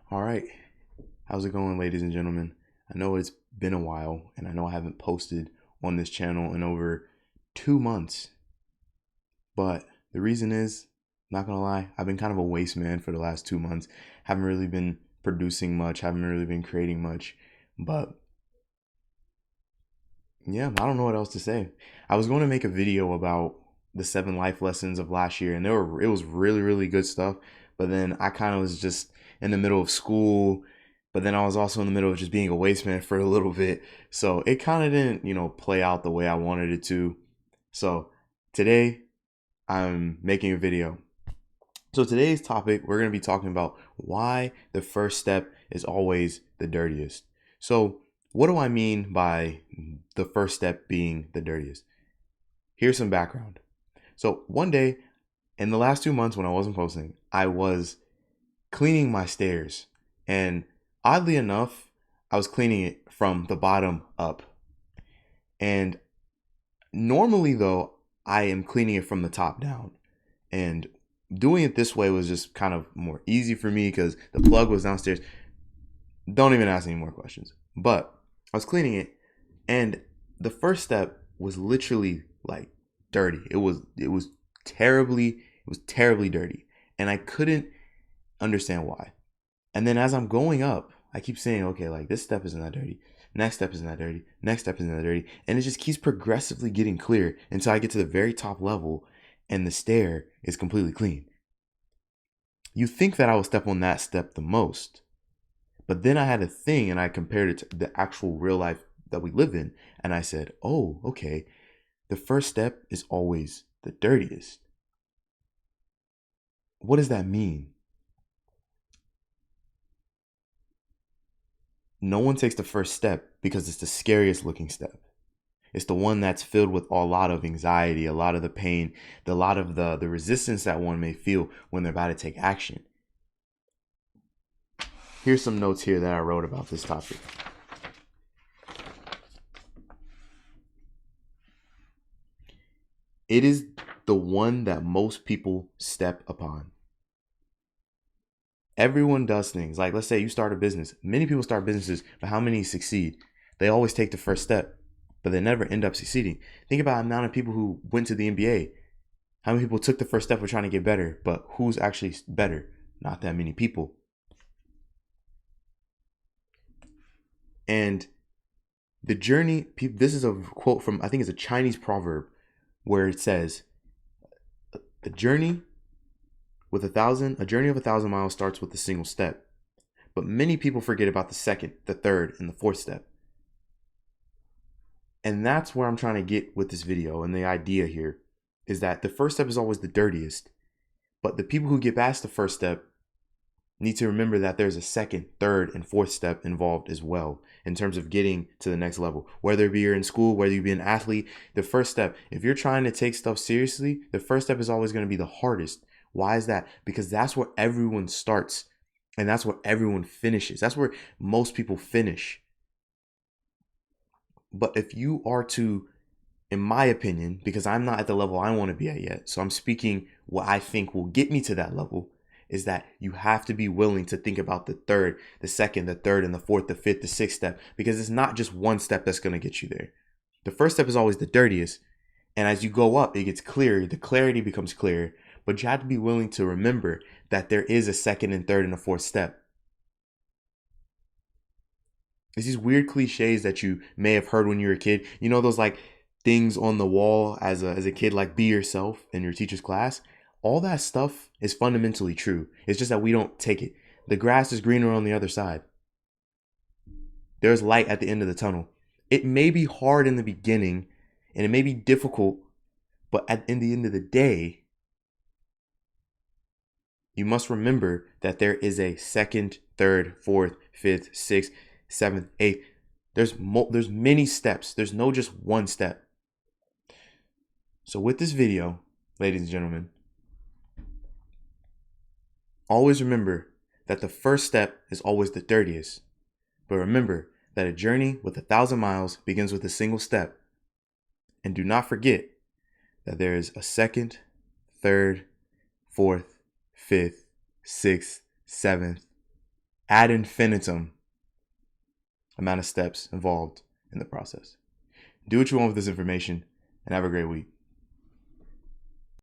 All right. How's it going, ladies and gentlemen? I know it's been a while, and I know I haven't posted on this channel in over 2 months, but the reason is, not gonna lie, I've been kind of a waste man for the last 2 months. Haven't really been producing much, haven't really been creating much, but yeah, I don't know what else to say. I was going to make a video about the 7 life lessons of last year, and it was really, really good stuff. But then I kind of was just in the middle of school, but then I was also in the middle of just being a waste man for a little bit. So it kind of didn't, play out the way I wanted it to. So today I'm making a video. So today's topic, we're going to be talking about why the first step is always the dirtiest. So what do I mean by the first step being the dirtiest? Here's some background. So one day in the last 2 months when I wasn't posting, I was cleaning my stairs. And oddly enough, I was cleaning it from the bottom up. And normally, though, I am cleaning it from the top down. And doing it this way was just kind of more easy for me because the plug was downstairs. Don't even ask any more questions. But I was cleaning it, and the first step was literally like dirty. It was terribly dirty, and I couldn't understand why. And then as I'm going up, I keep saying, okay, like this step isn't that dirty. Next step isn't that dirty. Next step isn't that dirty. And it just keeps progressively getting clear until I get to the very top level and the stair is completely clean. You think that I would step on that step the most. But then I had a thing and I compared it to the actual real life that we live in. And I said, oh, okay, the first step is always the dirtiest. What does that mean? No one takes the first step because it's the scariest looking step. It's the one that's filled with a lot of anxiety, a lot of the pain, a lot of the resistance that one may feel when they're about to take action. Here's some notes here that I wrote about this topic. It is the one that most people step upon. Everyone does things. Like, let's say you start a business. Many people start businesses, but how many succeed? They always take the first step, but they never end up succeeding. Think about the amount of people who went to the NBA. How many people took the first step of trying to get better, but who's actually better? Not that many people. And the journey, this is a quote from, I think it's a Chinese proverb, where it says, a journey of 1,000 miles starts with a single step. But many people forget about the second, the third, and the fourth step. And that's where I'm trying to get with this video. And the idea here is that the first step is always the dirtiest. But the people who get past the first step need to remember that there's a second, third, and fourth step involved as well in terms of getting to the next level. Whether it be you're in school, whether you be an athlete, the first step, if you're trying to take stuff seriously, the first step is always going to be the hardest. Why is that? Because that's where everyone starts and that's where everyone finishes. That's where most people finish. But if you are to, in my opinion, because I'm not at the level I want to be at yet, so I'm speaking what I think will get me to that level, is that you have to be willing to think about the third, the second, the third, and the fourth, the fifth, the sixth step, because it's not just one step that's going to get you there. The first step is always the dirtiest. And as you go up, it gets clearer. The clarity becomes clearer. But you have to be willing to remember that there is a second and third and a fourth step. It's these weird cliches that you may have heard when you were a kid. You know those like things on the wall as a kid, like be yourself in your teacher's class? All that stuff is fundamentally true. It's just that we don't take it. The grass is greener on the other side. There's light at the end of the tunnel. It may be hard in the beginning and it may be difficult, but in the end of the day, you must remember that there is a second, third, fourth, fifth, sixth, seventh, eighth. There's many steps. There's no just one step. So with this video, ladies and gentlemen, always remember that the first step is always the dirtiest. But remember that a journey with 1,000 miles begins with a single step. And do not forget that there is a second, third, fourth, fifth, sixth, seventh, ad infinitum amount of steps involved in the process. Do what you want with this information and have a great week.